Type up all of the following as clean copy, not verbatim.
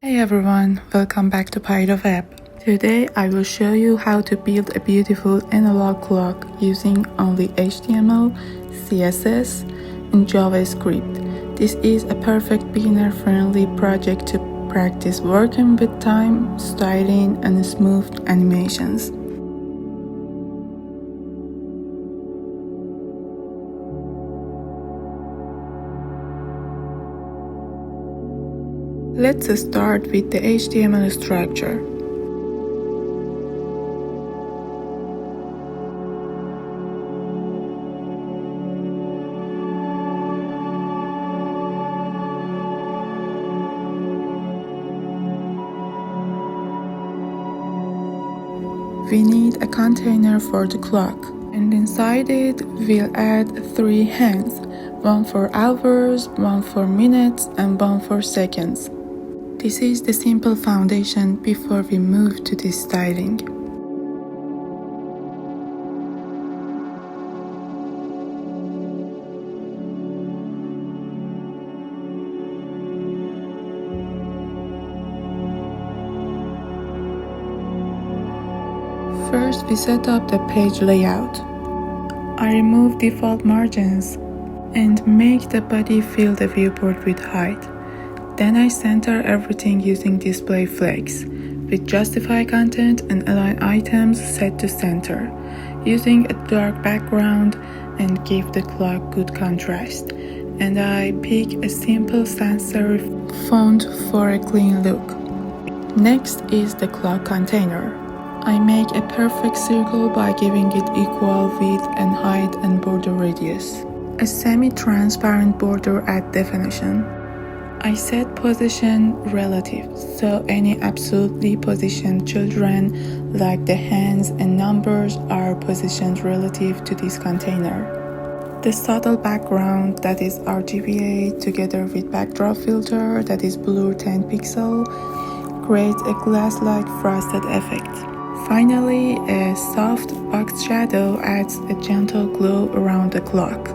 Hey everyone, welcome back to PyroWeb. Today I will show you how to build a beautiful analog clock using only HTML, CSS, and JavaScript. This is a perfect beginner-friendly project to practice working with time, styling, and smooth animations. Let's start with the HTML structure. We need a container for the clock, and inside it we'll add 3 hands, one for hours, one for minutes, and one for seconds. This is the simple foundation before we move to the styling. First, we set up the page layout. I remove default margins and make the body fill the viewport with height. Then I center everything using display flags, with justify content and align items set to center, using a dark background and give the clock good contrast. And I pick a simple sans serif font for a clean look. Next is the clock container. I make a perfect circle by giving it equal width and height and border radius. A semi-transparent border at definition. I set position relative, so any absolutely positioned children, like the hands and numbers, are positioned relative to this container. The subtle background, that is RGBA, together with backdrop filter, that is blur 10 pixel, creates a glass-like frosted effect. Finally, a soft box shadow adds a gentle glow around the clock.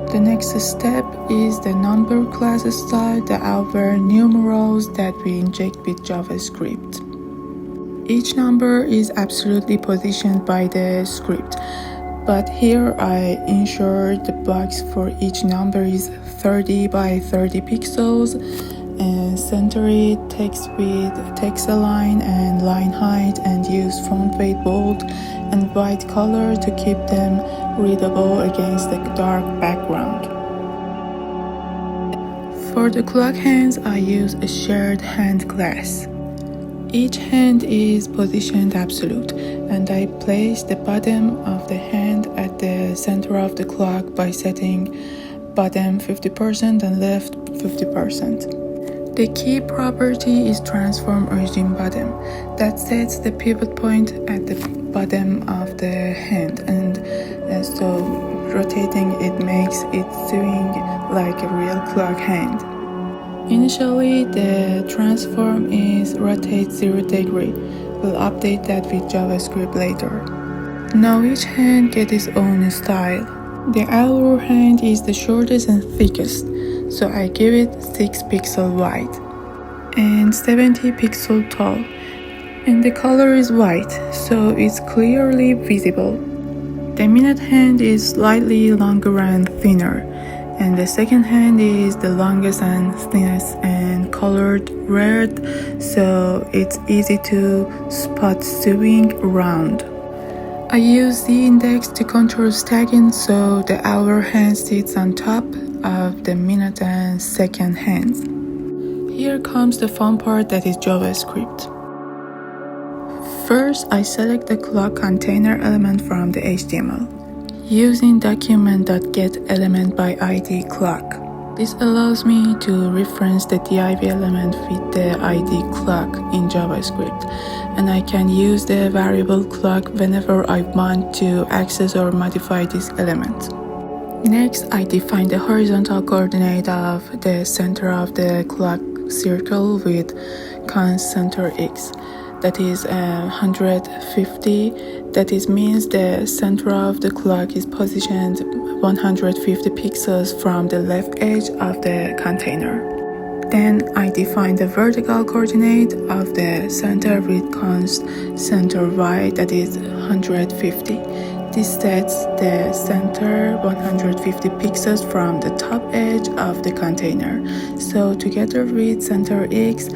The next step is the number class style, the hour numerals that we inject with JavaScript. Each number is absolutely positioned by the script, but here I ensure the box for each number is 30 by 30 pixels and center it, text width, text align and line height, and use font weight bold and white color to keep them readable against the dark background. For the clock hands, I use a shared hand class. Each hand is positioned absolute, and I place the bottom of the hand at the center of the clock by setting bottom 50% and left 50%. The key property is transform origin bottom, that sets the pivot point at the bottom of the hand, and so rotating it makes it swing like a real clock hand. Initially, the transform is rotate 0 degree. We'll update that with JavaScript later. Now each hand gets its own style. The hour hand is the shortest and thickest, so I give it 6 pixel wide and 70 pixel tall, and the color is white, so it's clearly visible. The minute hand is slightly longer and thinner, and the second hand is the longest and thinnest and colored red, so it's easy to spot swing around. I use the index to control stacking, so the hour hand sits on top of the minute and second hands. Here comes the fun part, that is JavaScript. First, I select the clock container element from the HTML using document.getElementById clock. This allows me to reference the div element with the ID clock in JavaScript, and I can use the variable clock whenever I want to access or modify this element. Next, I define the horizontal coordinate of the center of the clock circle with cons center x, that is 150. That means the center of the clock is positioned 150 pixels from the left edge of the container. Then I define the vertical coordinate of the center with const center y, that is 150. This sets the center 150 pixels from the top edge of the container. So together with center x,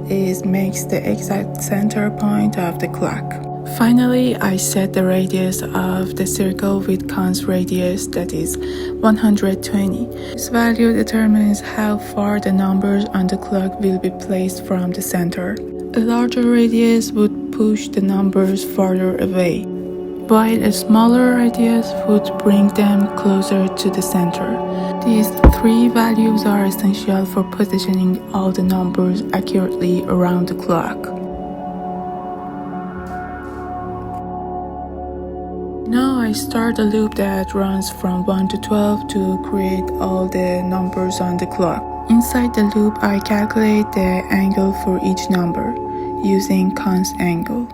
it makes the exact center point of the clock. Finally, I set the radius of the circle with const radius, that is 120. This value determines how far the numbers on the clock will be placed from the center. A larger radius would push the numbers farther away, while a smaller radius would bring them closer to the center. These three values are essential for positioning all the numbers accurately around the clock. Now I start a loop that runs from 1 to 12 to create all the numbers on the clock. Inside the loop, I calculate the angle for each number using const angle.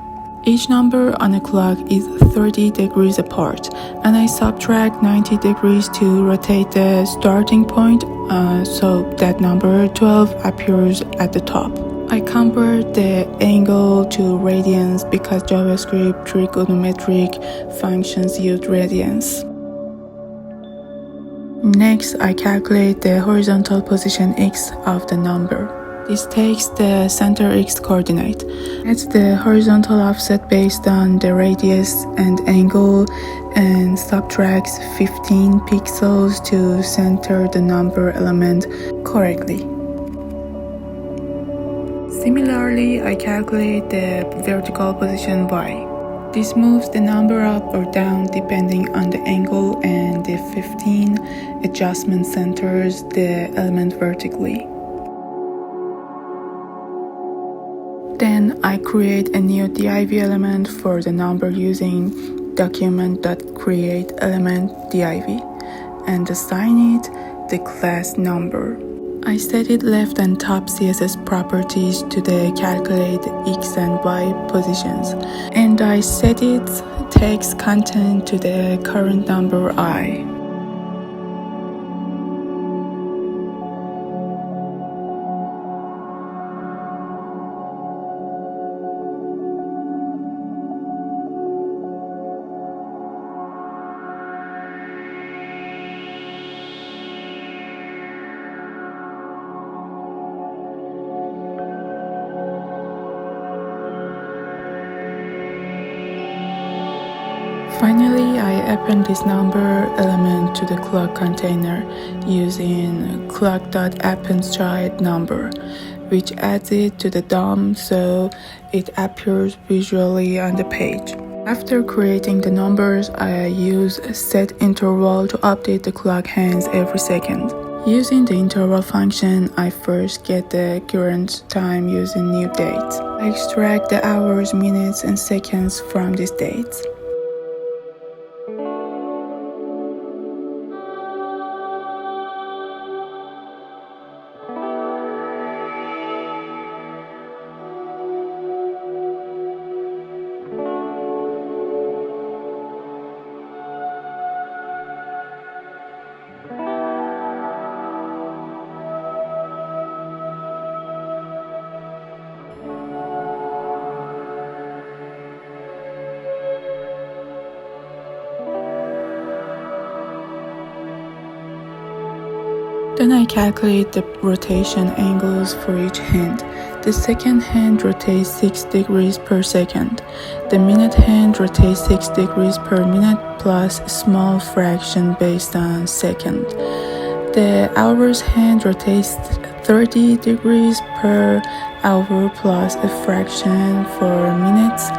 Each number on a clock is 30 degrees apart, and I subtract 90 degrees to rotate the starting point so that number 12 appears at the top. I convert the angle to radians because JavaScript trigonometric functions use radians. Next, I calculate the horizontal position x of the number. This takes the center x coordinate. It's the horizontal offset based on the radius and angle and subtracts 15 pixels to center the number element correctly. Similarly, I calculate the vertical position y. This moves the number up or down depending on the angle, and the 15 adjustment centers the element vertically. Then I create a new div element for the number using document.createElementDiv and assign it the class number. I set it left and top CSS properties to the calculate x and y positions, and I set its text content to the current number I. Finally, I append this number element to the clock container using clock.AppendChildNumber, which adds it to the DOM so it appears visually on the page. After creating the numbers, I use setInterval to update the clock hands every second. Using the interval function, I first get the current time using new dates. I extract the hours, minutes, and seconds from these dates. Then I calculate the rotation angles for each hand. The second hand rotates 6 degrees per second. The minute hand rotates 6 degrees per minute plus a small fraction based on second. The hours hand rotates 30 degrees per hour plus a fraction for minutes.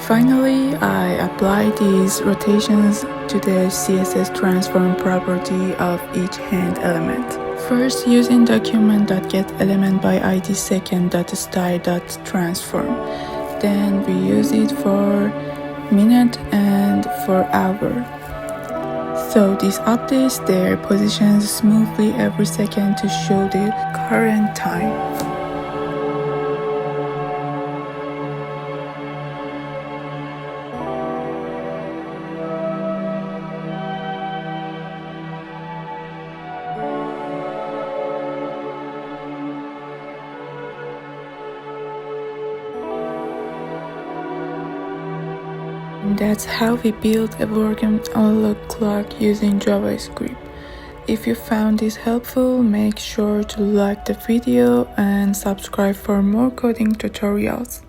Finally, I apply these rotations to the CSS transform property of each hand element. First, using document.getElementById second.style.transform. Then we use it for minute and for hour. So this updates their positions smoothly every second to show the current time. And that's how we build a working analog clock using JavaScript. If you found this helpful, make sure to like the video and subscribe for more coding tutorials.